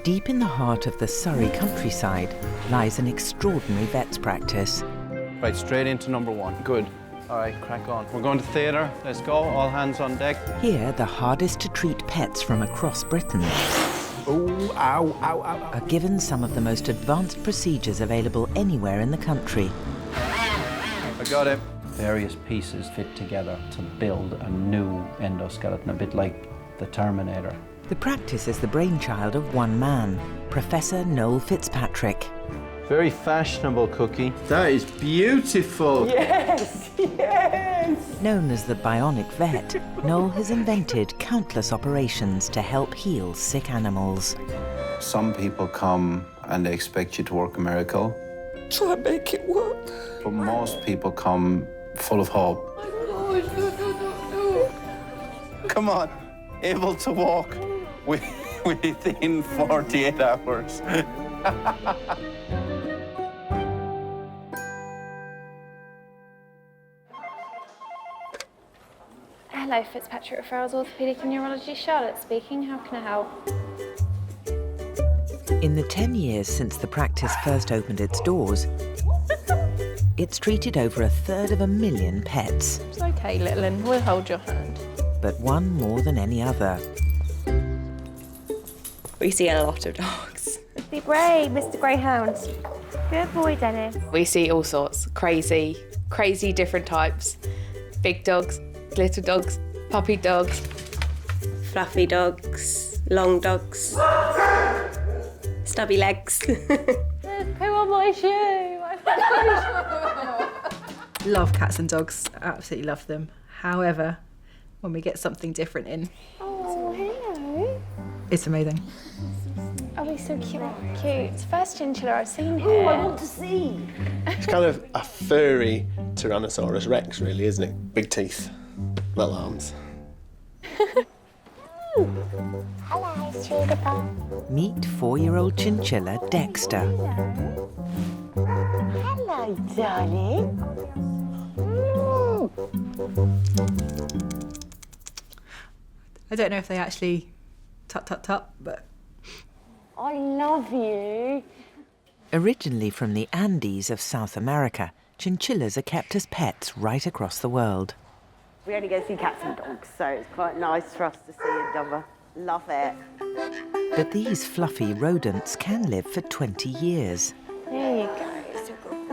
Deep in the heart of the Surrey countryside lies an extraordinary vet's practice. Right, straight into number one. Good. All right, crack on. We're going to theatre. Let's go. All hands on deck. Here, the hardest to treat pets from across Britain Oh, ow, ow, ow, ow. are given some of the most advanced procedures available anywhere in the country. I got it. Various pieces fit together to build a new endoskeleton, a bit like the Terminator. The practice is the brainchild of one man, Professor Noel Fitzpatrick. Very fashionable, Cookie. That is beautiful. Yes, yes! Known as the Bionic Vet, Noel has invented countless operations to help heal sick animals. Some people come and they expect you to work a miracle, Try and make it work. but most people come full of hope. Come on, able to walk within 48 hours. Hello, Fitzpatrick Referrals, Orthopaedic and Neurology. Charlotte speaking. How can I help? In the 10 years since the practice first opened its doors, it's treated over 1/3 pets, It's okay, little un. We'll hold your hand. but one more than any other. We see a lot of dogs. Be brave, Mr. Greyhound. Good boy, Dennis. We see all sorts, crazy different types. Big dogs, little dogs, puppy dogs. Fluffy dogs, long dogs, stubby legs. There's poo on my shoe. Love cats and dogs, absolutely love them. However, when we get something different in, Oh, hello. it's amazing. Oh, he's so cute. Cute. It's the first chinchilla I've seen here. Oh, I want to see. It's kind of a furry Tyrannosaurus Rex, really, isn't it? Big teeth, little arms. Hello, sweetie. Meet 4-year-old chinchilla Dexter. Hello, darling. I don't know if they actually tut, but I love you. Originally from the Andes of South America, chinchillas are kept as pets right across the world. We only go see cats and dogs, so it's quite nice for us to see another. Love it. But these fluffy rodents can live for 20 years. There you go. It's a good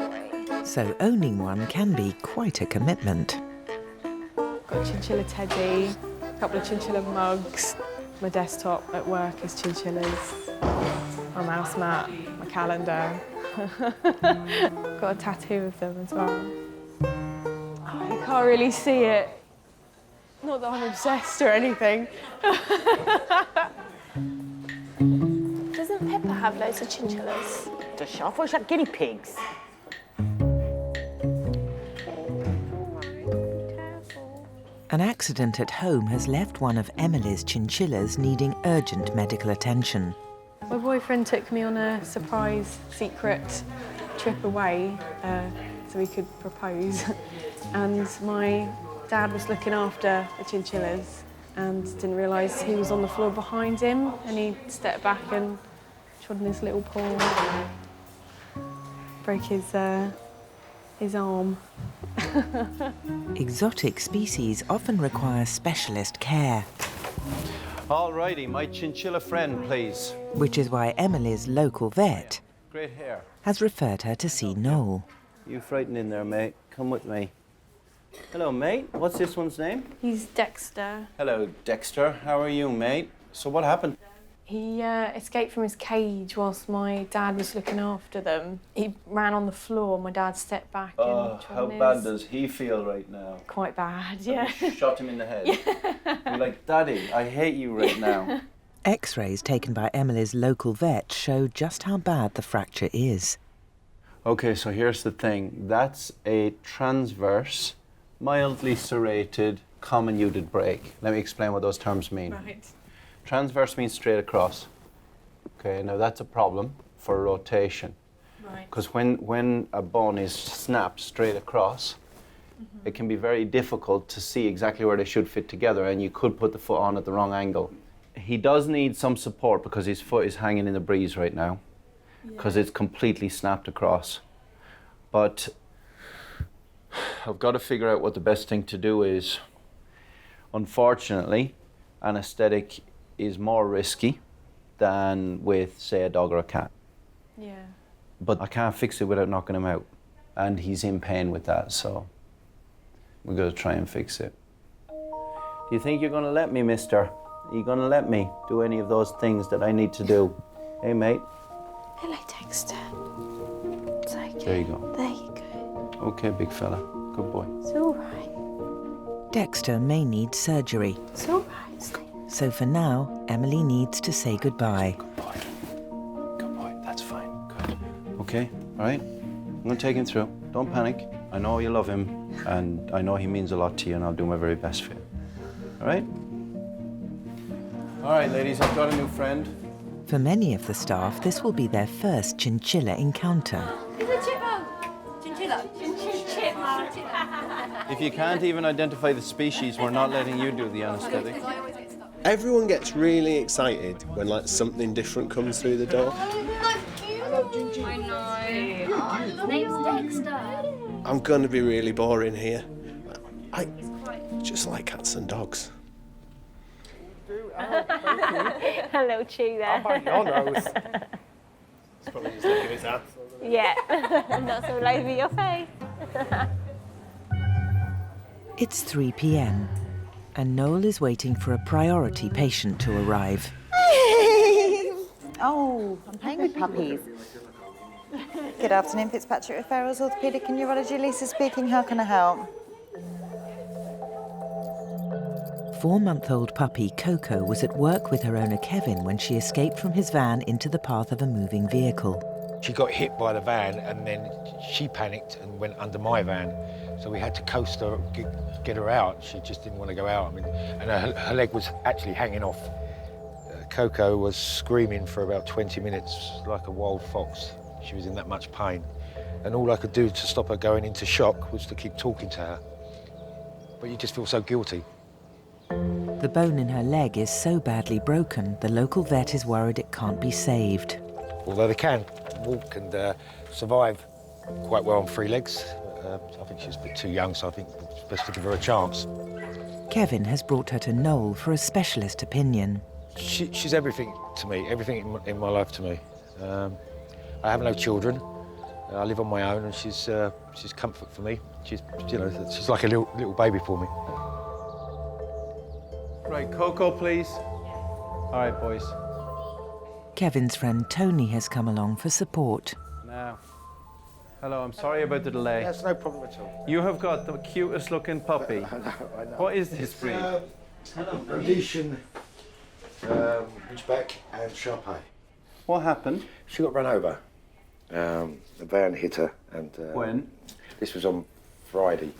boy. So owning one can be quite a commitment. Got a chinchilla teddy, a couple of chinchilla mugs. My desktop at work is chinchillas. My mouse mat, my calendar. Got a tattoo of them as well. Oh, you can't really see it. Not that I'm obsessed or anything. Doesn't Pepper have loads of chinchillas? Does she? I thought she had guinea pigs. An accident at home has left one of Emily's chinchillas needing urgent medical attention. My boyfriend took me on a surprise, secret trip away so he could propose. And my dad was looking after the chinchillas and didn't realise he was on the floor behind him, and he stepped back and trod on his little paw. Broke his arm. Exotic species often require specialist care, All righty, my chinchilla friend, please. which is why Emily's local vet Great hair. has referred her to see Noel. You frightened in there, mate. Come with me. Hello, mate. What's this one's name? He's Dexter. Hello, Dexter. How are you, mate? So what happened? He escaped from his cage whilst my dad was looking after them. He ran on the floor. My dad stepped back and trod How on his... bad does he feel right now? Quite bad, yeah. You shot him in the head. You're like, Daddy, I hate you right now. X-rays taken by Emily's local vet show just how bad the fracture is. Okay, so here's the thing. That's a transverse, mildly serrated, comminuted break. Let me explain what those terms mean. Right. Transverse means straight across. Okay, now that's a problem for rotation. Right. Because when a bone is snapped straight across, it can be very difficult to see exactly where they should fit together, and you could put the foot on at the wrong angle. He does need some support because his foot is hanging in the breeze right now, because it's completely snapped across. But I've got to figure out what the best thing to do is. Unfortunately, anaesthetic is more risky than with, say, a dog or a cat. Yeah. But I can't fix it without knocking him out. And he's in pain with that, so we're going to try and fix it. Do you think you're going to let me, mister? Are you going to let me do any of those things that I need to do? Hey, mate? Hello, Dexter. It's okay. There you go. There you go. Okay, big fella. Good boy. It's all right. Dexter may need surgery. It's all right. Stay. So for now, Emily needs to say goodbye. Good boy. Good boy. That's fine. Good. Okay, all right? I'm going to take him through. Don't panic. I know you love him, and I know he means a lot to you, and I'll do my very best for you. All right? All right, ladies, I've got a new friend. For many of the staff, this will be their first chinchilla encounter. It's a chipmunk. Chinchilla. Chipmunk. If you can't even identify the species, we're not letting you do the anaesthetic. Everyone gets really excited when like something different comes through the door. I know. His name's Dexter. I'm going to be really boring here. I just like cats and dogs. A little chew there. Oh, your nose. It's probably just looking at his ass. Yeah. Not so over your face. It's 3 p.m. and Noel is waiting for a priority patient to arrive. Oh, I'm playing with puppies. Good afternoon, Fitzpatrick Referrals, Orthopaedic and Neurology. Lisa speaking. How can I help? 4-month-old puppy Coco was at work with her owner Kevin when she escaped from his van into the path of a moving vehicle. She got hit by the van and then she panicked and went under my van. So we had to coast her, get her out. She just didn't want to go out. I mean, and her leg was actually hanging off. Coco was screaming for about 20 minutes like a wild fox. She was in that much pain. And all I could do to stop her going into shock was to keep talking to her. But you just feel so guilty. The bone in her leg is so badly broken, the local vet is worried it can't be saved. Although they can walk and survive quite well on 3 legs. I think she's a bit too young, so I think it's best to give her a chance. Kevin has brought her to Noel for a specialist opinion. She's everything to me, everything in my life to me. I have no children. I live on my own, and she's comfort for me. She's like a little baby for me. Right, Coco, please. All right, boys. Kevin's friend Tony has come along for support. Now, hello, I'm sorry about the delay. That's no problem at all. You have got the cutest looking puppy. I know. What is this breed? Rhodesian Ridgeback and Sharpei. What happened? She got run over. The van hit her, and When? This was on Friday.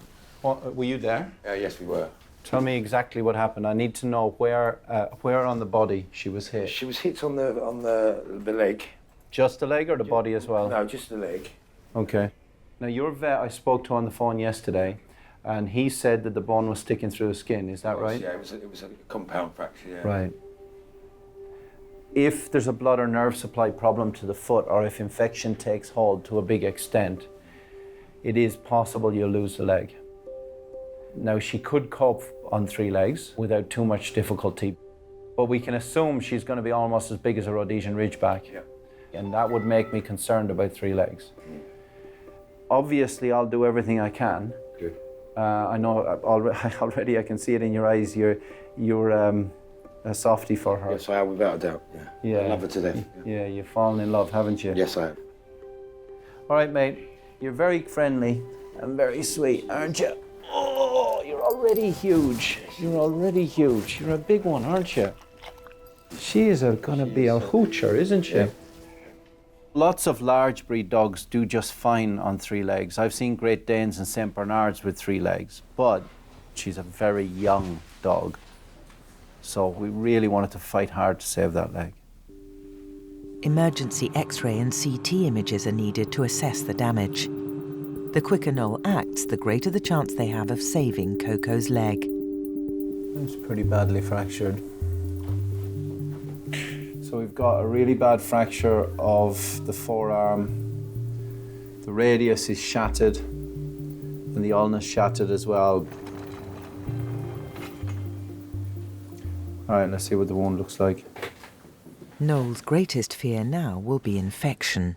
What, were you there? Yes, we were. Tell me exactly what happened. I need to know where on the body she was hit. She was hit on the leg. Just the leg or the body as well? No, just the leg. Okay. Now, your vet I spoke to on the phone yesterday, and he said that the bone was sticking through the skin. Is that right? Yeah, it was a compound fracture. Yeah. Right. If there's a blood or nerve supply problem to the foot, or if infection takes hold to a big extent, it is possible you'll lose the leg. Now, she could cope on 3 legs without too much difficulty, but we can assume she's going to be almost as big as a Rhodesian Ridgeback. Yeah. And that would make me concerned about 3 legs. Obviously, I'll do everything I can. Good. I know already I can see it in your eyes. You're a softie for her. Yes, I have, without a doubt. Yeah. I love her to death. Yeah, you've fallen in love, haven't you? Yes, I have. All right, mate. You're very friendly and very sweet, aren't you? Oh, you're already huge. You're already huge. You're a big one, aren't you? She is gonna be a hoocher, isn't she? Yeah. Lots of large breed dogs do just fine on 3 legs. I've seen Great Danes and St. Bernards with 3 legs, but she's a very young dog. So we really wanted to fight hard to save that leg. Emergency X-ray and CT images are needed to assess the damage. The quicker Noel acts, the greater the chance they have of saving Coco's leg. It's pretty badly fractured. So we've got a really bad fracture of the forearm. The radius is shattered and the ulna shattered as well. All right, let's see what the wound looks like. Noel's greatest fear now will be infection.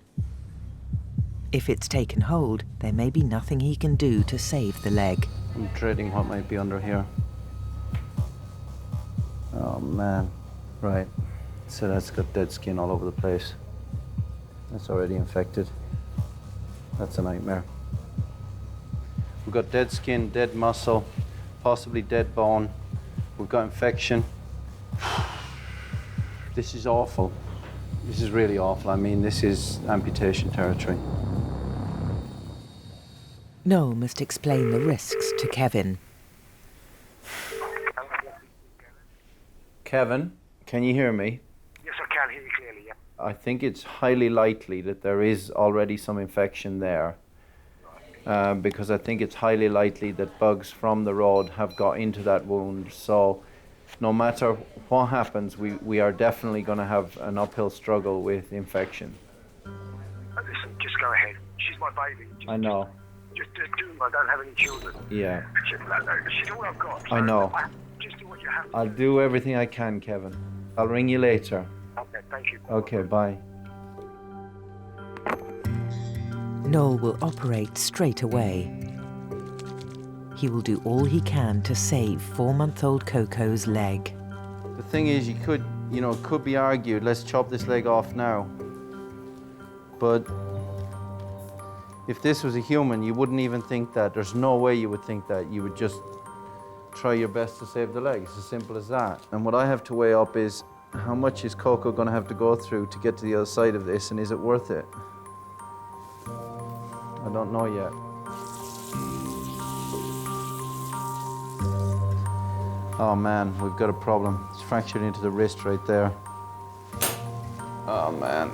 If it's taken hold, there may be nothing he can do to save the leg. I'm dreading what might be under here. Oh man, right. So that's got dead skin all over the place. That's already infected. That's a nightmare. We've got dead skin, dead muscle, possibly dead bone. We've got infection. This is awful. This is really awful. I mean, this is amputation territory. Noel must explain the risks to Kevin. Kevin, can you hear me? Yes, I can hear you clearly, yeah. I think it's highly likely that there is already some infection there. Because I think it's highly likely that bugs from the road have got into that wound. So no matter what happens, we are definitely going to have an uphill struggle with infection. Listen, just go ahead. She's my baby. I know. Just do. I don't have any children. Yeah. She's all I've got. So I know. Just do what you have. I'll do everything I can, Kevin. I'll ring you later. Okay, thank you. Okay, bye. Noel will operate straight away. He will do all he can to save 4-month-old Coco's leg. The thing is, it could be argued, let's chop this leg off now. But if this was a human, you wouldn't even think that. There's no way you would think that. You would just try your best to save the leg. It's as simple as that. And what I have to weigh up is, how much is Coco going to have to go through to get to the other side of this, and is it worth it? I don't know yet. Oh man, we've got a problem. It's fractured into the wrist right there. Oh man,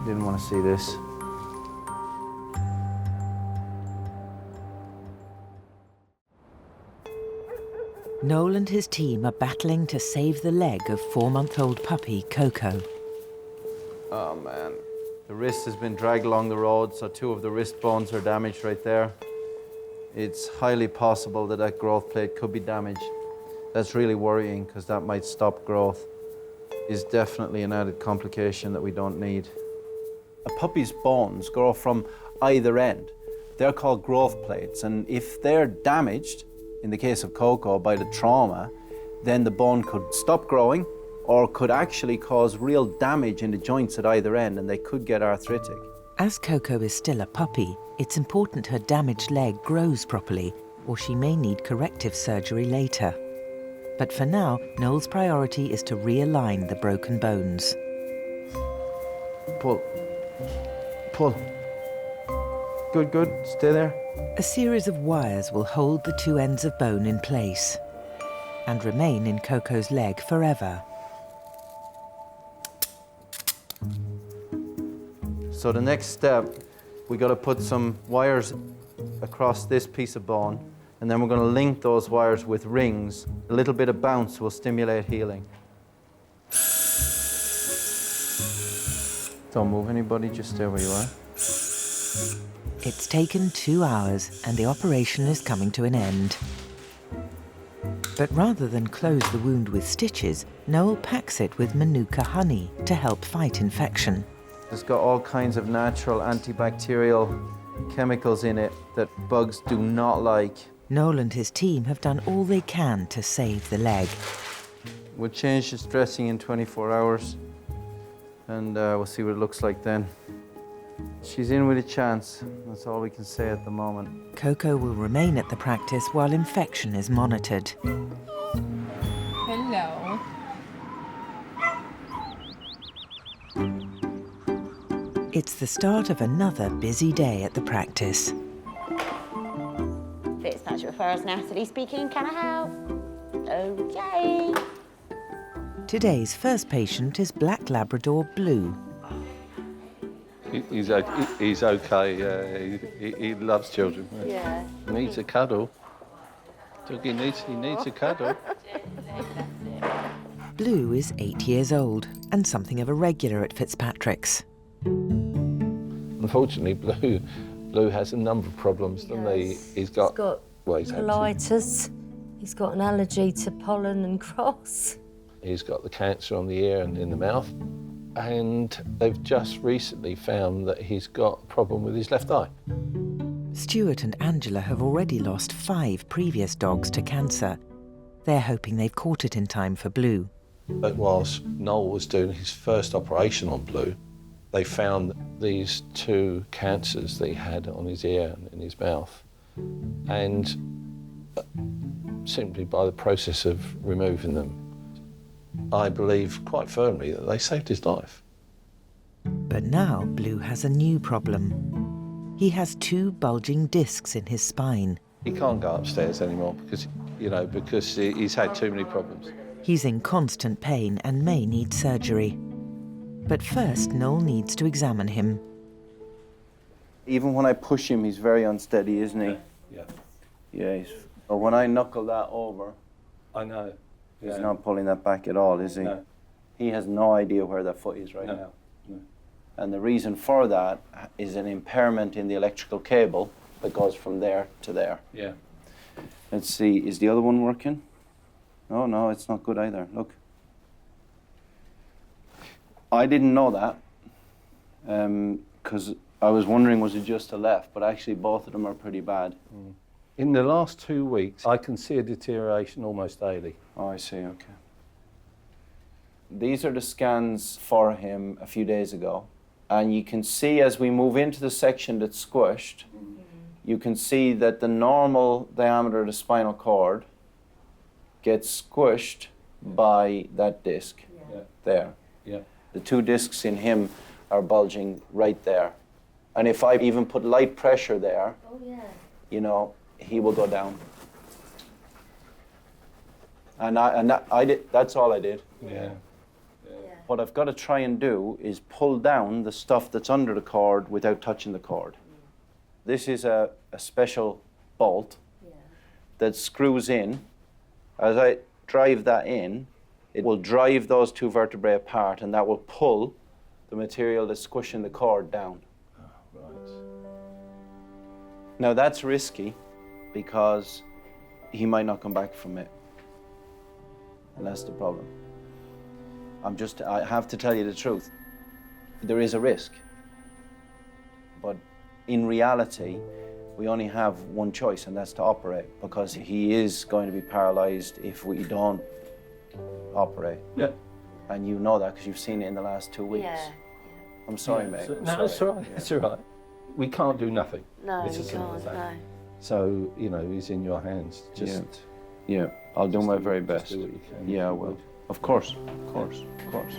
didn't want to see this. Noel and his team are battling to save the leg of 4-month-old puppy Coco. Oh man. The wrist has been dragged along the road, so 2 of the wrist bones are damaged right there. It's highly possible that that growth plate could be damaged. That's really worrying, because that might stop growth. It's definitely an added complication that we don't need. A puppy's bones grow from either end. They're called growth plates, and if they're damaged, in the case of Coco, by the trauma, then the bone could stop growing, or could actually cause real damage in the joints at either end, and they could get arthritic. As Coco is still a puppy, it's important her damaged leg grows properly, or she may need corrective surgery later. But for now, Noel's priority is to realign the broken bones. Pull. Pull. Good, good. Stay there. A series of wires will hold the 2 ends of bone in place and remain in Coco's leg forever. So the next step, we got to put some wires across this piece of bone, and then we're going to link those wires with rings. A little bit of bounce will stimulate healing. Don't move anybody, just stay where you are. It's taken 2 hours and the operation is coming to an end. But rather than close the wound with stitches, Noel packs it with Manuka honey to help fight infection. It's got all kinds of natural antibacterial chemicals in it that bugs do not like. Noel and his team have done all they can to save the leg. We'll change this dressing in 24 hours and we'll see what it looks like then. She's in with a chance. That's all we can say at the moment. Coco will remain at the practice while infection is monitored. Hello. It's the start of another busy day at the practice. Fitzpatrick Referrals, Natalie speaking. Can I help? Okay. Today's first patient is Black Labrador Blue. He's okay. He loves children. Yeah. He needs a cuddle. He needs a cuddle. Blue is 8 years old and something of a regular at Fitzpatrick's. Unfortunately, Blue has a number of problems, doesn't he? He's got colitis. He's got an allergy to pollen and cross. He's got the cancer on the ear and in the mouth. And they've just recently found that he's got a problem with his left eye. Stuart and Angela have already lost 5 previous dogs to cancer. They're hoping they've caught it in time for Blue. But whilst Noel was doing his first operation on Blue, they found these 2 cancers that he had on his ear and in his mouth. And simply by the process of removing them, I believe quite firmly that they saved his life. But now Blue has a new problem. He has 2 bulging discs in his spine. He can't go upstairs anymore because he's had too many problems. He's in constant pain and may need surgery. But first, Noel needs to examine him. Even when I push him, he's very unsteady, isn't he? Yeah. Yeah, but when I knuckle that over... I know. He's not pulling that back at all, is he? No. He has no idea where that foot is right now. No. And the reason for that is an impairment in the electrical cable that goes from there to there. Yeah. Let's see, is the other one working? Oh, no, it's not good either. Look. I didn't know that because I was wondering, was it just the left? But actually, both of them are pretty bad. Mm. In the last 2 weeks, I can see a deterioration almost daily. Oh, I see, okay. These are the scans for him a few days ago. And you can see as we move into the section that's squished, you can see that the normal diameter of the spinal cord gets squished by that disc there. Yeah. The 2 discs in him are bulging right there. And if I even put light pressure there, you know, he will go down. And I did, that's all I did. Yeah. What I've got to try and do is pull down the stuff that's under the cord without touching the cord. This is a special bolt that screws in. As I drive that in, it will drive those 2 vertebrae apart, and that will pull the material that's squishing the cord down. Oh, right. Now that's risky because he might not come back from it. And that's the problem. I have to tell you the truth. There is a risk. But in reality, we only have one choice, and that's to operate, because he is going to be paralyzed if we don't operate. Yeah. And you know that because you've seen it in the last 2 weeks. Yeah. I'm sorry, mate. No, it's all right. It's all right. We can't do nothing. No, It's we as simple as can't, that. no. So, you know, he's in your hands. Just Yeah, I'll do my very best. do what you can. Yeah, I will. Of course, of course, of course.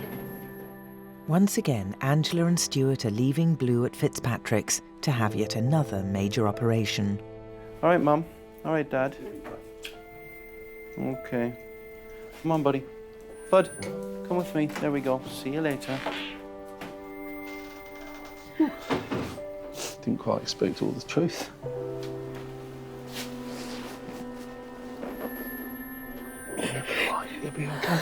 Once again, Angela and Stuart are leaving Blue at Fitzpatrick's to have yet another major operation. All right, Mum. All right, Dad. Okay. Come on, buddy. Bud, come with me. There we go. See you later. Didn't quite expect all the truth. You'll be okay.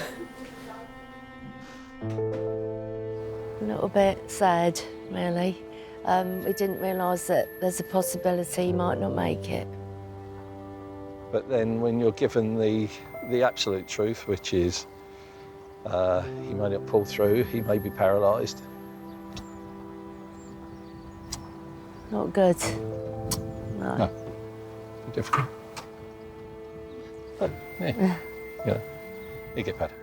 A little bit sad, really. We didn't realise that there's a possibility he might not make it. But then when you're given the absolute truth, which is he may not pull through, he may be paralysed. Not good. No. No. Difficult. But, yeah. You know, you get better.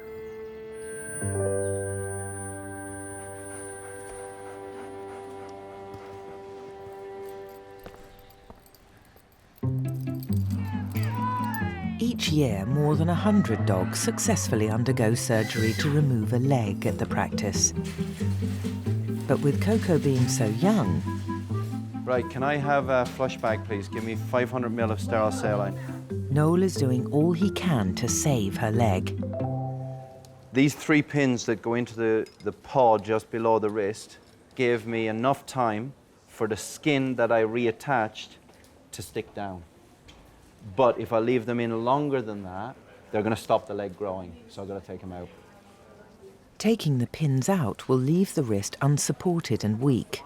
Each year, more than 100 dogs successfully undergo surgery to remove a leg at the practice. But with Coco being so young... Right, can I have a flush bag, please? Give me 500 ml of sterile saline. Noel is doing all he can to save her leg. These 3 pins that go into the paw just below the wrist gave me enough time for the skin that I reattached to stick down. But if I leave them in longer than that, they're going to stop the leg growing, so I've got to take them out. Taking the pins out will leave the wrist unsupported and weak.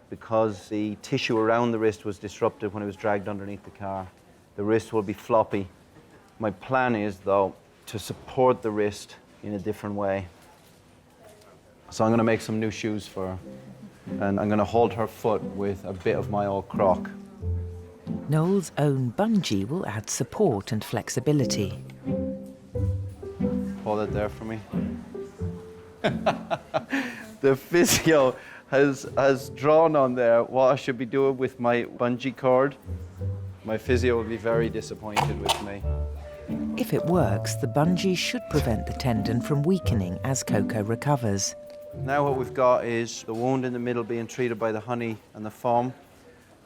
Because the tissue around the wrist was disrupted when it was dragged underneath the car, the wrist will be floppy. My plan is, though, to support the wrist in a different way. So I'm going to make some new shoes for her, and I'm going to hold her foot with a bit of my old croc. Noel's own bungee will add support and flexibility. Hold it there for me. The physio has drawn on there what I should be doing with my bungee cord. My physio will be very disappointed with me. If it works, the bungee should prevent the tendon from weakening as Coco recovers. Now what we've got is the wound in the middle being treated by the honey and the foam,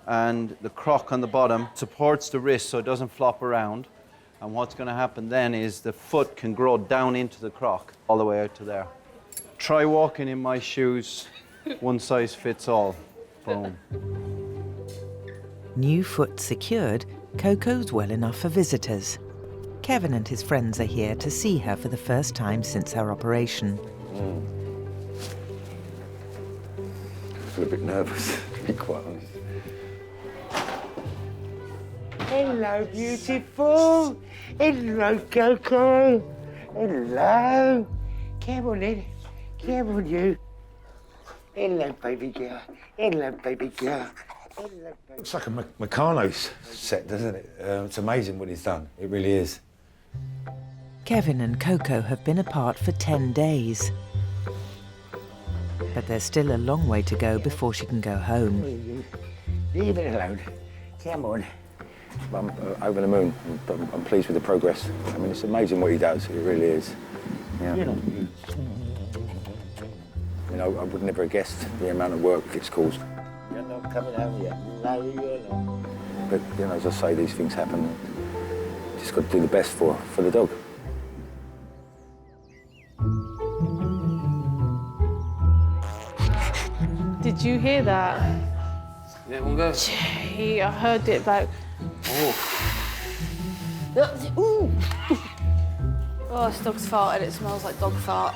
and the croc on the bottom supports the wrist so it doesn't flop around. And what's going to happen then is the foot can grow down into the croc all the way out to there. Try walking in my shoes, one size fits all. Boom. New foot secured, Coco's well enough for visitors. Kevin and his friends are here to see her for the first time since her operation. I feel a bit nervous, to be quite honest. Hello, beautiful. Hello, Coco. Hello. Come on in. Come on, you. Hello, baby girl. Hello, baby girl. Hello, baby. It's like a Meccano set, doesn't it? It's amazing what he's done. It really is. Kevin and Coco have been apart for 10 days. But there's still a long way to go before she can go home. Leave it alone. Come on. I'm over the moon. I'm pleased with the progress. I mean, it's amazing what he does. It really is. Yeah. You know, I would never have guessed the amount of work it's caused. You're not coming home yet. No, you're not. But, you know, as I say, these things happen. Just got to do the best for the dog. Did you hear that? Yeah, we'll go. Gee, I heard it like... Ooh. Oh, this dog's farted. It smells like dog fart.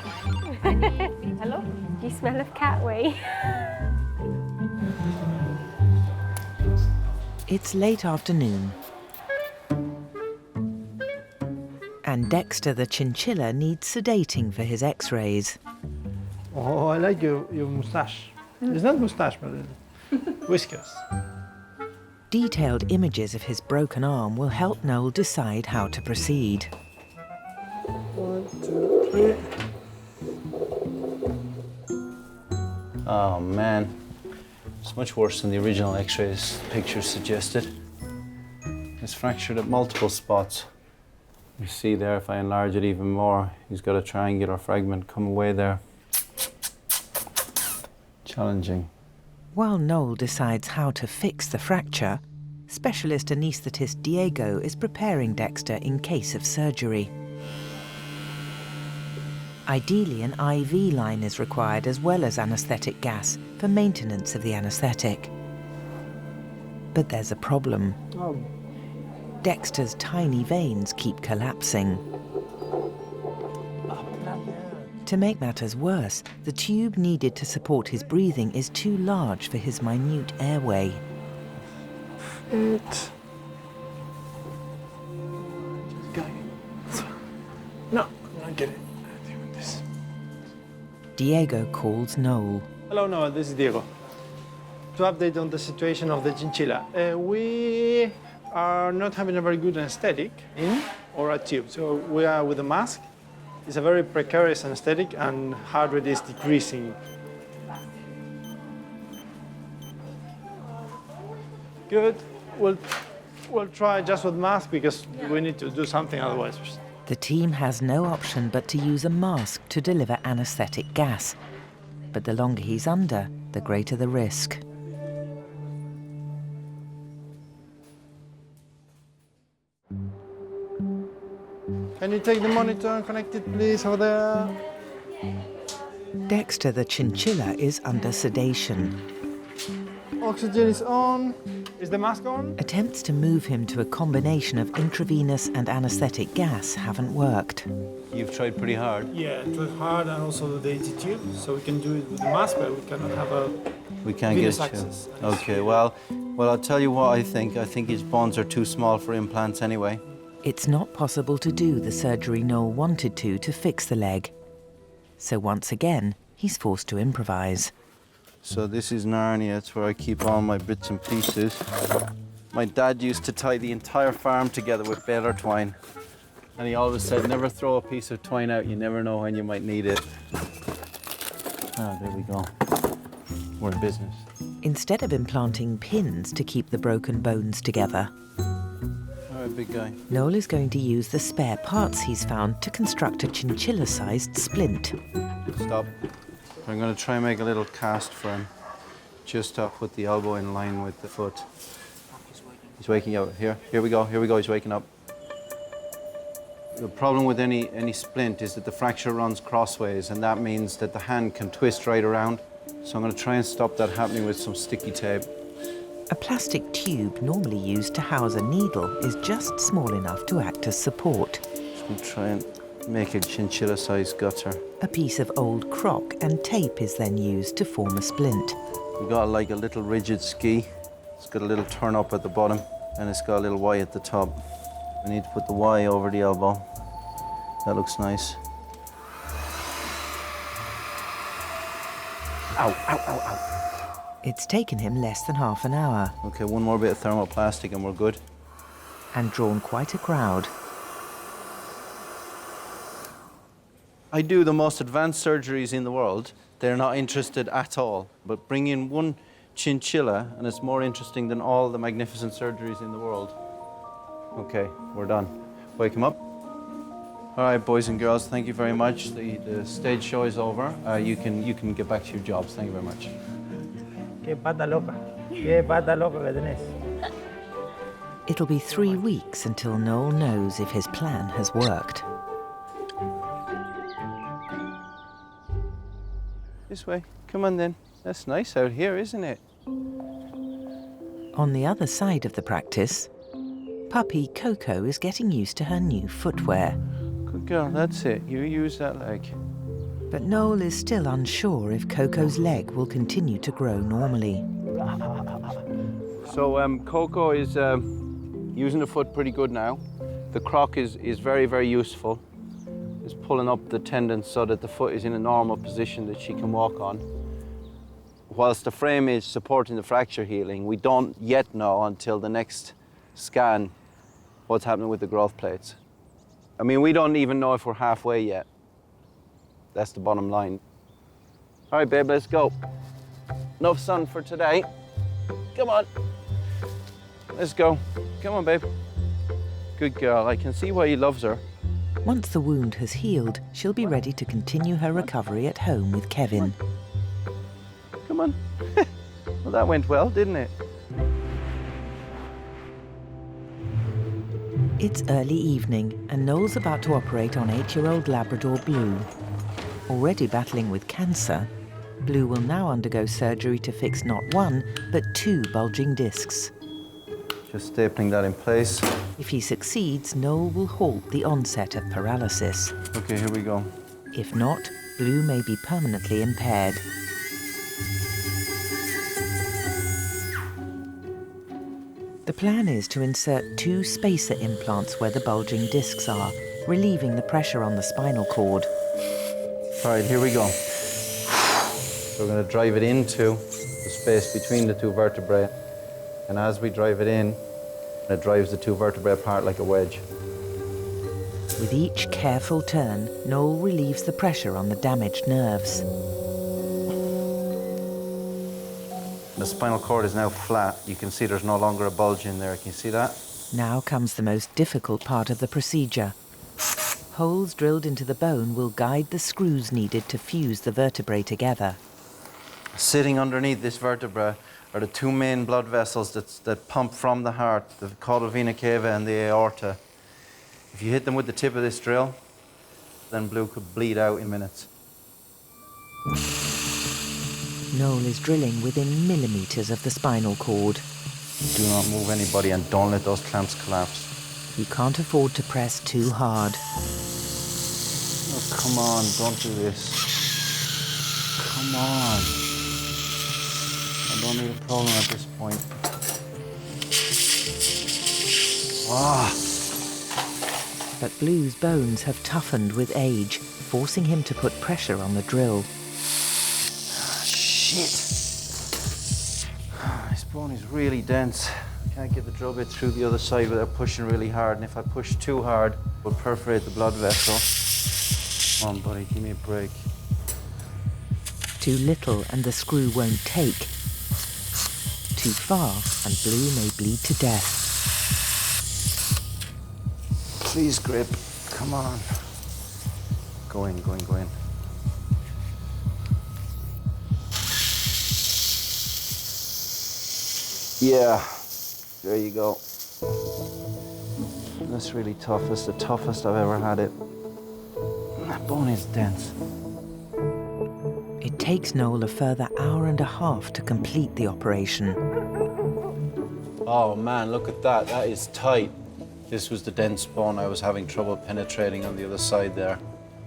Hello? Do you smell of cat wee? It's late afternoon. And Dexter the chinchilla needs sedating for his x-rays. Oh, I like your moustache. It's not moustache, but whiskers. Detailed images of his broken arm will help Noel decide how to proceed. 1, 2, 3. Oh, man. It's much worse than the original x-rays pictures suggested. It's fractured at multiple spots. You see there, if I enlarge it even more, he's got a triangular fragment come away there. Challenging. While Noel decides how to fix the fracture, specialist anaesthetist Diego is preparing Dexter in case of surgery. Ideally, an IV line is required as well as anaesthetic gas for maintenance of the anaesthetic. But there's a problem. Dexter's tiny veins keep collapsing. To make matters worse, the tube needed to support his breathing is too large for his minute airway. Just go. No, I'm not getting this. Diego calls Noel. Hello, Noel. This is Diego. To update on the situation of the chinchilla, we are not having a very good anesthetic in or a tube. So we are with a mask. It's a very precarious anesthetic and heart rate is decreasing. Good. We'll try just with mask because we need to do something otherwise. The team has no option but to use a mask to deliver anaesthetic gas. But the longer he's under, the greater the risk. Can you take the monitor and connect it, please, over there? Dexter the chinchilla is under sedation. Oxygen is on. Is the mask on? Attempts to move him to a combination of intravenous and anaesthetic gas haven't worked. You've tried pretty hard. Yeah, it was hard, and also the AT tube, so we can do it with the mask, but we cannot have a We can't venous get access. you. Okay, well, I'll tell you what I think. I think his bones are too small for implants anyway. It's not possible to do the surgery Noel wanted to fix the leg. So once again, he's forced to improvise. So this is Narnia. It's where I keep all my bits and pieces. My dad used to tie the entire farm together with baler twine. And he always said, never throw a piece of twine out. You never know when you might need it. Ah, there we go. We're in business. Instead of implanting pins to keep the broken bones together, All right, big guy. Noel is going to use the spare parts he's found to construct a chinchilla-sized splint. Stop. I'm going to try and make a little cast for him. Just to put the elbow in line with the foot. He's waking up. Here we go, he's waking up. The problem with any splint is that the fracture runs crossways, and that means that the hand can twist right around. So I'm going to try and stop that happening with some sticky tape. A plastic tube normally used to house a needle is just small enough to act as support. Just going to try and make a chinchilla-sized gutter. A piece of old crock and tape is then used to form a splint. We've got like a little rigid ski. It's got a little turn up at the bottom, and it's got a little Y at the top. We need to put the Y over the elbow. That looks nice. Ow, ow, ow, ow. It's taken him less than half an hour. Okay, one more bit of thermoplastic and we're good. And drawn quite a crowd. I do the most advanced surgeries in the world. They're not interested at all. But bring in one chinchilla and it's more interesting than all the magnificent surgeries in the world. Okay, we're done. Wake him up. All right, boys and girls, thank you very much. The stage show is over. You can get back to your jobs. Thank you very much. Qué pata loca. Qué pata loca que tenés. It'll be 3 weeks until Noel knows if his plan has worked. This way. Come on then. That's nice out here, isn't it? On the other side of the practice, puppy Coco is getting used to her new footwear. Good girl, that's it. You use that leg. But Noel is still unsure if Coco's leg will continue to grow normally. So Coco is using the foot pretty good now. The crock is very, very useful. It's pulling up the tendons so that the foot is in a normal position that she can walk on. Whilst the frame is supporting the fracture healing, we don't yet know until the next scan what's happening with the growth plates. I mean, we don't even know if we're halfway yet. That's the bottom line. All right, babe, let's go. Enough sun for today. Come on. Let's go. Come on, babe. Good girl. I can see why he loves her. Once the wound has healed, she'll be ready to continue her recovery at home with Kevin. Come on. Well, that went well, didn't it? It's early evening, and Noel's about to operate on 8-year-old Labrador Blue. Already battling with cancer, Blue will now undergo surgery to fix not one, but 2 bulging discs. Just stapling that in place. If he succeeds, Noel will halt the onset of paralysis. Okay, here we go. If not, Blue may be permanently impaired. The plan is to insert 2 spacer implants where the bulging discs are, relieving the pressure on the spinal cord. All right, here we go. So we're going to drive it into the space between the 2 vertebrae. And as we drive it in, it drives the 2 vertebrae apart like a wedge. With each careful turn, Noel relieves the pressure on the damaged nerves. The spinal cord is now flat. You can see there's no longer a bulge in there. Can you see that? Now comes the most difficult part of the procedure. Holes drilled into the bone will guide the screws needed to fuse the vertebrae together. Sitting underneath this vertebra are the 2 main blood vessels that pump from the heart, the caudal vena cava and the aorta. If you hit them with the tip of this drill, then Blue could bleed out in minutes. Noel is drilling within millimetres of the spinal cord. Do not move anybody and don't let those clamps collapse. He can't afford to press too hard. Oh, come on, don't do this. Come on. I don't need a problem at this point. Ah! But Blue's bones have toughened with age, forcing him to put pressure on the drill. Shit! This bone is really dense. Can't get the drill bit through the other side without pushing really hard, and if I push too hard, it will perforate the blood vessel. Come on, buddy, give me a break. Too little and the screw won't take. Too far and Blue may bleed to death. Please grip, come on. Go in, go in, go in. Yeah, there you go. That's really tough. It's the toughest I've ever had it. That bone is dense. It takes Noel a further hour and a half to complete the operation. Oh man, look at that. That is tight. This was the dense bone I was having trouble penetrating on the other side there.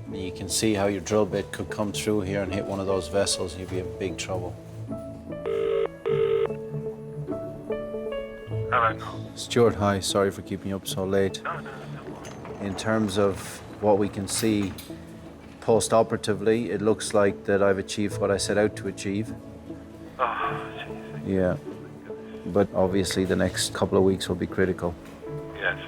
And you can see how your drill bit could come through here and hit one of those vessels and you'd be in big trouble. Hello. Stuart, hi. Sorry for keeping you up so late. In terms of what we can see post-operatively, it looks like that I've achieved what I set out to achieve. Oh, jeez. Yeah. But obviously the next couple of weeks will be critical. Yes.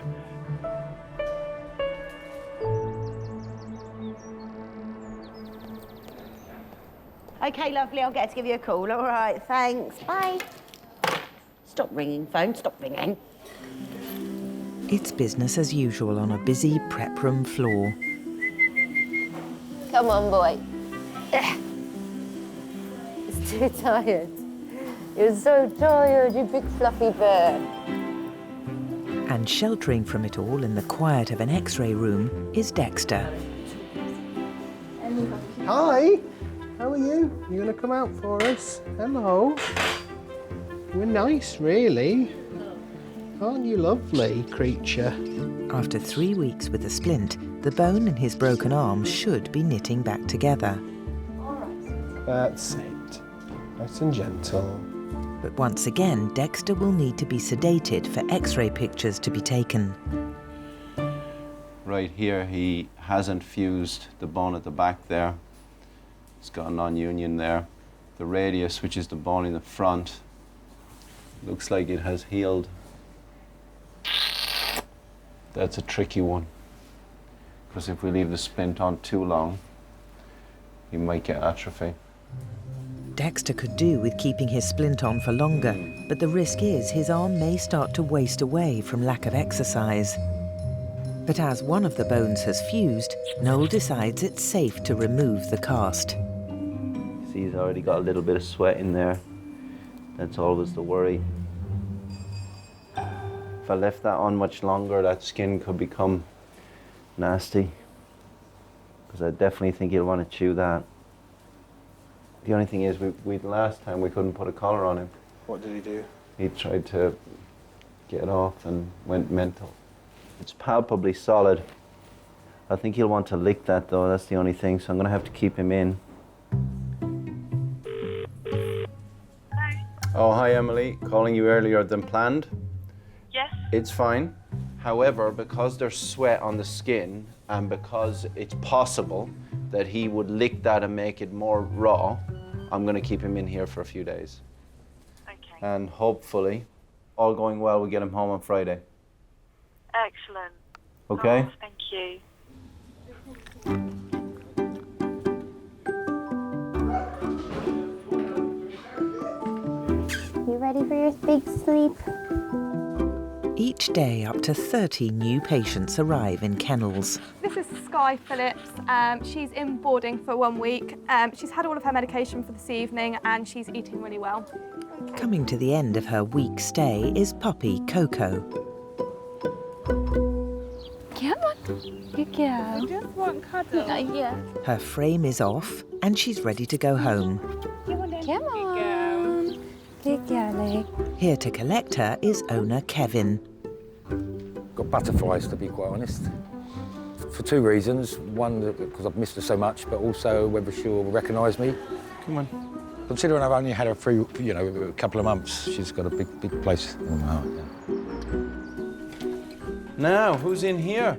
Okay, lovely, I'll get to give you a call. All right, thanks. Bye. Stop ringing, phone, stop ringing. It's business as usual on a busy prep room floor. Come on, boy. He's too tired. You're so tired, you big fluffy bear. And sheltering from it all in the quiet of an X-ray room is Dexter. Hi, how are you? You gonna come out for us? Hello. We're nice, really. Aren't you lovely, creature? After 3 weeks with a splint, the bone in his broken arm should be knitting back together. That's it. Nice and gentle. But once again, Dexter will need to be sedated for X-ray pictures to be taken. Right here, he hasn't fused the bone at the back there. It's got a non-union there. The radius, which is the bone in the front, looks like it has healed. That's a tricky one, because if we leave the splint on too long, he might get atrophy. Dexter could do with keeping his splint on for longer, but the risk is his arm may start to waste away from lack of exercise. But as one of the bones has fused, Noel decides it's safe to remove the cast. See, he's already got a little bit of sweat in there. That's always the worry. If I left that on much longer, that skin could become nasty. Because I definitely think he'll want to chew that. The only thing is, last time we couldn't put a collar on him. What did he do? He tried to get off and went mental. It's palpably solid. I think he'll want to lick that though, that's the only thing, so I'm gonna have to keep him in. Oh, hi Emily, calling you earlier than planned. Yes? It's fine. However, because there's sweat on the skin and because it's possible that he would lick that and make it more raw, I'm going to keep him in here for a few days. Okay. And hopefully, all going well, we get him home on Friday. Excellent. Okay? Oh, thank you. You ready for your big sleep? Each day, up to 30 new patients arrive in kennels. This is Sky Phillips. She's in boarding for 1 week. She's had all of her medication for this evening and she's eating really well. Coming to the end of her week stay is puppy Coco. Come on, good girl. I just want cuddle. Yeah. Her frame is off and she's ready to go home. Come on then. Come on. Good girlie. Here to collect her is owner Kevin. Got butterflies, to be quite honest. For two reasons. One, because I've missed her so much, but also whether she'll recognise me. Come on. Considering I've only had her through, a couple of months, she's got a big place in my heart. Yeah. Now, who's in here?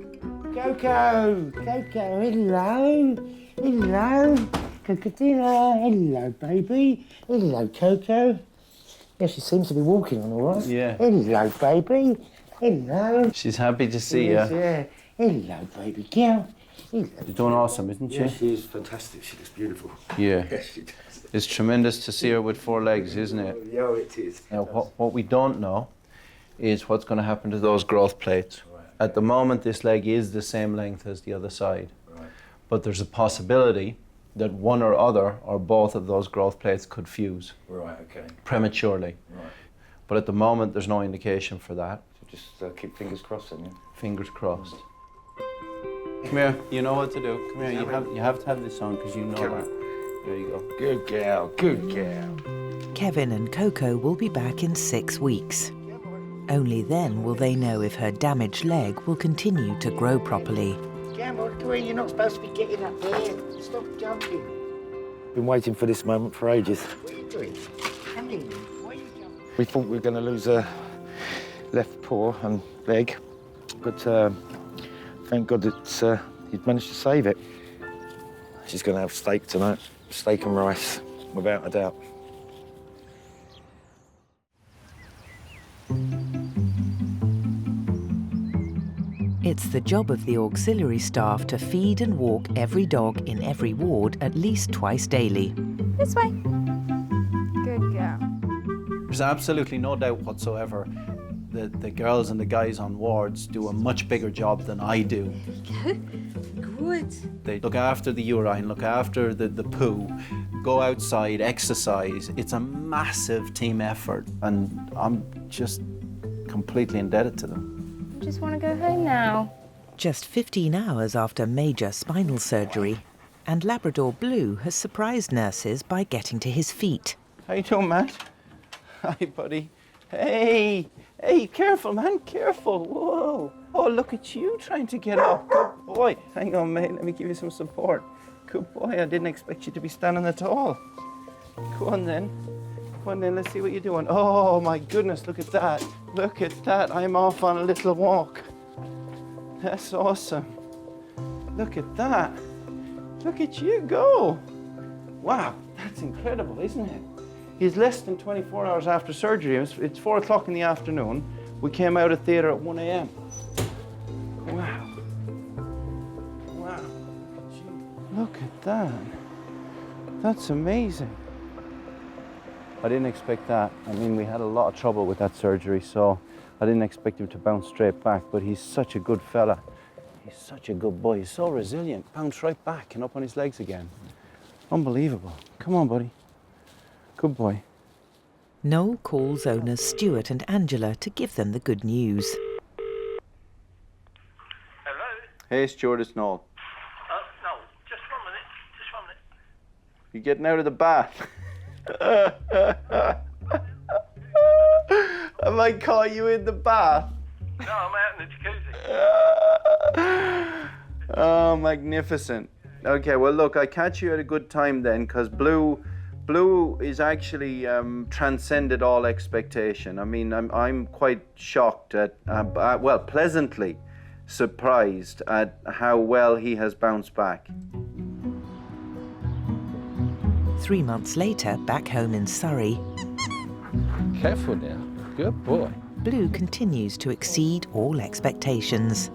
Coco, hello. Hello. Cocotina, hello, baby. Hello, Coco. Yeah, she seems to be walking on all right. Yeah. Hello, baby. Hello. She's happy to see Yes, you. yeah. Hello, baby girl. Hello. You're doing awesome, isn't she? Yeah, she is fantastic. She looks beautiful. Yeah. Yes, she does. It's tremendous to see her with 4 legs, isn't it? Yeah, it is. Now, what we don't know is what's going to happen to those growth plates. Right. At the moment, this leg is the same length as the other side. Right. But there's a possibility that one or other or both of those growth plates could fuse. Right, okay. Prematurely. Right. But at the moment, there's no indication for that. So just keep fingers crossed then, yeah? Fingers crossed. Come here, you know what to do. Come here, you have to have this on because you know that. There you go. Good girl, good girl. Kevin and Coco will be back in 6 weeks. Only then will they know if her damaged leg will continue to grow properly. Camel, you're not supposed to be getting up there. Stop jumping. Been waiting for this moment for ages. What are you doing? Come in. Why are you jumping? We thought we were going to lose her left paw and leg, but thank God that he'd managed to save it. She's going to have steak tonight. Steak and rice, without a doubt. It's the job of the auxiliary staff to feed and walk every dog in every ward at least twice daily. This way. Good girl. There's absolutely no doubt whatsoever that the girls and the guys on wards do a much bigger job than I do. Good. They look after the urine, look after the poo, go outside, exercise. It's a massive team effort, and I'm just completely indebted to them. I just want to go home now. Just 15 hours after major spinal surgery, and Labrador Blue has surprised nurses by getting to his feet. How you doing, Matt? Hi, buddy. Hey, careful, man, careful. Whoa. Oh, look at you trying to get up. Good boy. Hang on, mate, let me give you some support. Good boy, I didn't expect you to be standing at all. Go on then. Go on then, let's see what you're doing. Oh, my goodness, look at that. Look at that, I'm off on a little walk. That's awesome. Look at that. Look at you go. Wow, that's incredible, isn't it? He's less than 24 hours after surgery. It's 4 o'clock in the afternoon. We came out of theatre at 1 a.m. Wow. Wow. Look at that. That's amazing. I didn't expect that. I mean, we had a lot of trouble with that surgery, so I didn't expect him to bounce straight back, but he's such a good fella. He's such a good boy. He's so resilient. Bounced right back and up on his legs again. Unbelievable. Come on, buddy. Good boy. Noel calls owners Stuart and Angela to give them the good news. Hello? Hey, Stuart, it's Noel. No, just 1 minute. Just 1 minute. You getting out of the bath? Have I caught you in the bath? No, I'm out in the jacuzzi. Oh, magnificent. Okay, well, look, I catch you at a good time then, because Blue is actually transcended all expectation. I mean, I'm quite shocked at, well, pleasantly surprised at how well he has bounced back. 3 months later, back home in Surrey, Careful now. Good boy. Blue continues to exceed all expectations.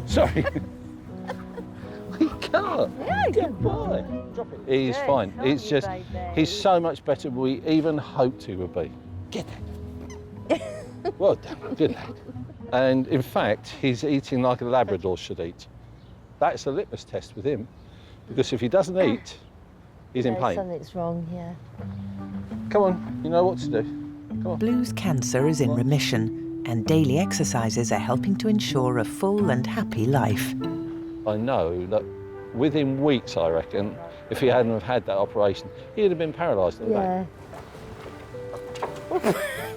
Sorry. He can't. Yeah, good boy. Drop it. He's fine. It's just, he's so much better than we even hoped he would be. Get that. Well done. Good lad. And in fact, he's eating like a Labrador should eat. That's a litmus test with him. Because if he doesn't eat, he's in pain. Something's wrong, yeah. Come on, you know what to do. Come on. Blue's cancer is in remission, and daily exercises are helping to ensure a full and happy life. I know that within weeks, I reckon, if he hadn't have had that operation, he'd have been paralysed in the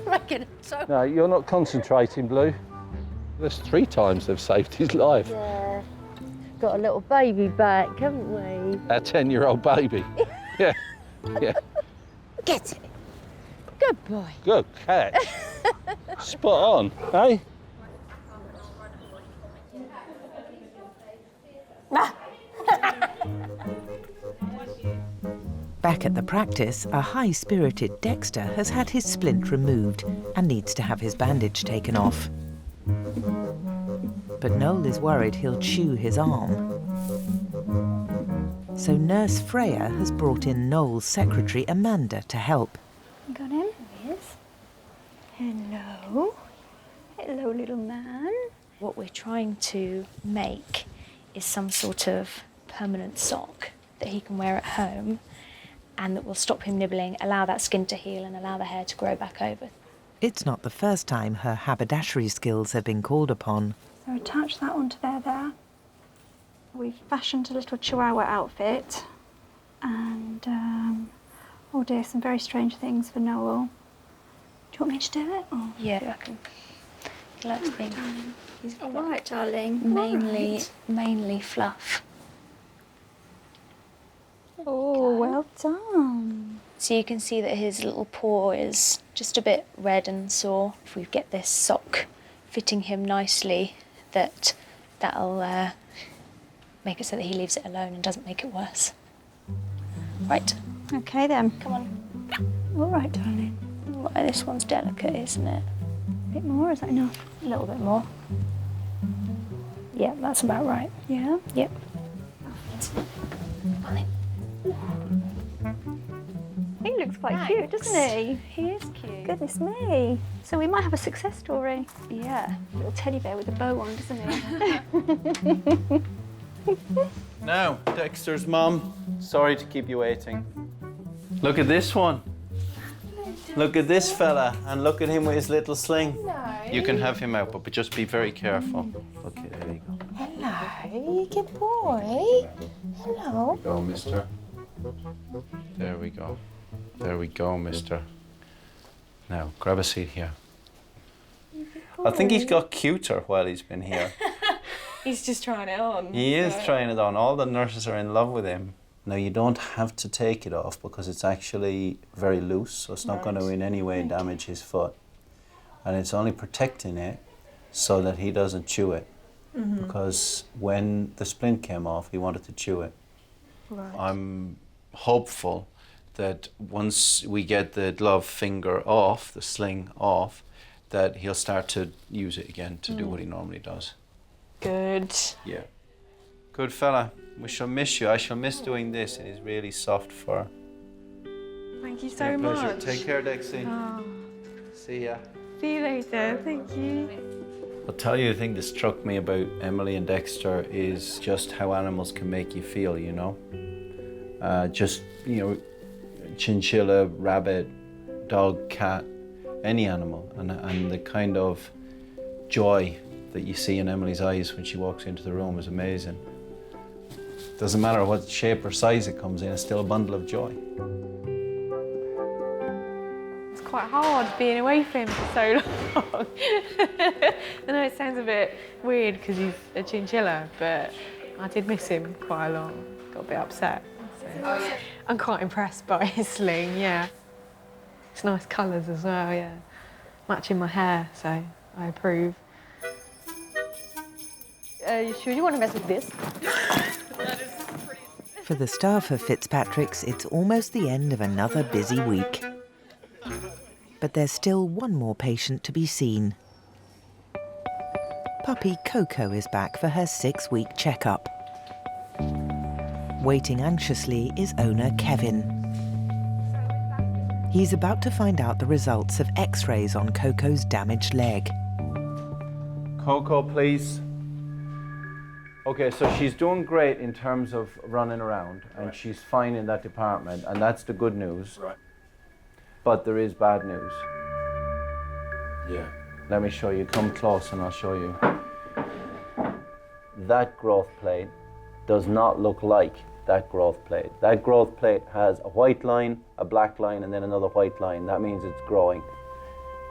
back. No, you're not concentrating, Blue. There's 3 times they've saved his life. Yeah. Got a little baby back, haven't we? Our 10-year-old baby. Yeah, yeah. Get it. Good boy. Good catch. Spot on, eh? Back at the practice, a high-spirited Dexter has had his splint removed and needs to have his bandage taken off. But Noel is worried he'll chew his arm. So Nurse Freya has brought in Noel's secretary Amanda to help. Got him? Yes. Hello. Hello, little man. What we're trying to make is some sort of permanent sock that he can wear at home and that will stop him nibbling, allow that skin to heal and allow the hair to grow back over. It's not the first time her haberdashery skills have been called upon. So attach that onto there. We've fashioned a little chihuahua outfit and oh dear, some very strange things for Noel. Do you want me to do it? Or? Yeah, I can. He likes being. He's all right, darling. Mainly fluff. Oh, well done. So you can see that his little paw is just a bit red and sore. If we get this sock fitting him nicely, that'll make it so that he leaves it alone and doesn't make it worse. Right. Okay then. Come on. All right, darling. Well, this one's delicate, isn't it? A bit more, is that enough? A little bit more. Yeah, that's about right. Yeah? Yep. He looks quite cute, doesn't he? He is cute. Goodness me. So we might have a success story. Yeah. Little teddy bear with a bow on, doesn't he? Now, Dexter's mum, sorry to keep you waiting. Look at this one. Look at this fella, and look at him with his little sling. No. You can have him out, but just be very careful. Okay, there you go. Hello, good boy. Hello. There we go, mister. There we go. There we go, mister. Now, grab a seat here. I think he's got cuter while he's been here. He's just trying it on. He is trying it on. All the nurses are in love with him. Now, you don't have to take it off because it's actually very loose, so it's not going to in any way damage his foot. And it's only protecting it so that he doesn't chew it. Because when the splint came off, he wanted to chew it. Right. I'm hopeful that once we get the glove finger off, the sling off, that he'll start to use it again to do what he normally does. Good. Yeah. Good fella. We shall miss you. I shall miss doing this. It is really soft fur. Thank you My so pleasure. much. Take care, Dexy. Oh, See ya. see you later. Thank you. I'll tell you the thing that struck me about Emily and Dexter is just how animals can make you feel, you know? Chinchilla, rabbit, dog, cat, any animal, and the kind of joy that you see in Emily's eyes when she walks into the room is amazing. Doesn't matter what shape or size it comes in, it's still a bundle of joy. It's quite hard being away from him for so long. I know it sounds a bit weird because he's a chinchilla, but I did miss him quite a lot. Got a bit upset. So. I'm quite impressed by his sling, yeah. It's nice colours as well, yeah. Matching my hair, so I approve. You sure you want to mess with this? For the staff of Fitzpatrick's, it's almost the end of another busy week. But there's still one more patient to be seen. Puppy Coco is back for her 6-week checkup. Waiting anxiously is owner Kevin. He's about to find out the results of X-rays on Coco's damaged leg. Coco, please. Okay, so she's doing great in terms of running around, and she's fine in that department, and that's the good news. Right. But there is bad news. Yeah. Let me show you. Come close and I'll show you. That growth plate does not look like that growth plate. That growth plate has a white line, a black line, and then another white line. That means it's growing.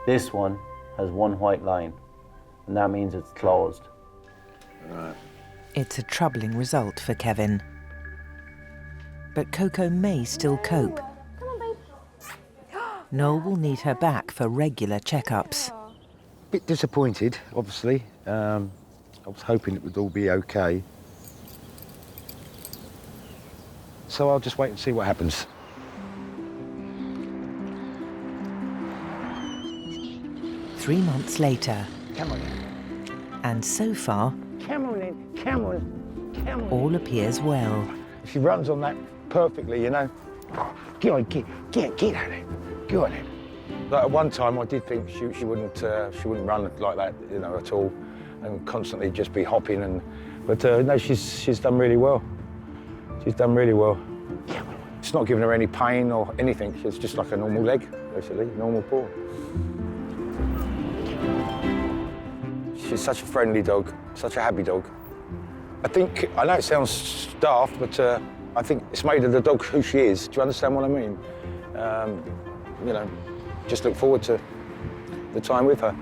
This one has one white line, and that means it's closed. Right. It's a troubling result for Kevin. But Coco may still cope. Noel will need her back for regular checkups. Bit disappointed, obviously. I was hoping it would all be okay. So I'll just wait and see what happens. Three months later. Come on in. And so far, Come on in. Come on. Come on. all appears well. She runs on that perfectly, you know. Get on, get at it. Go on in. Like at one time, I did think she wouldn't run like that, you know, at all, and constantly just be hopping. But no, she's done really well. She's done really well. It's not giving her any pain or anything. It's just like a normal leg, basically, normal paw. She's such a friendly dog, such a happy dog. I know it sounds daft, but I think it's made of the dog who she is. Do you understand what I mean? You know, just look forward to the time with her.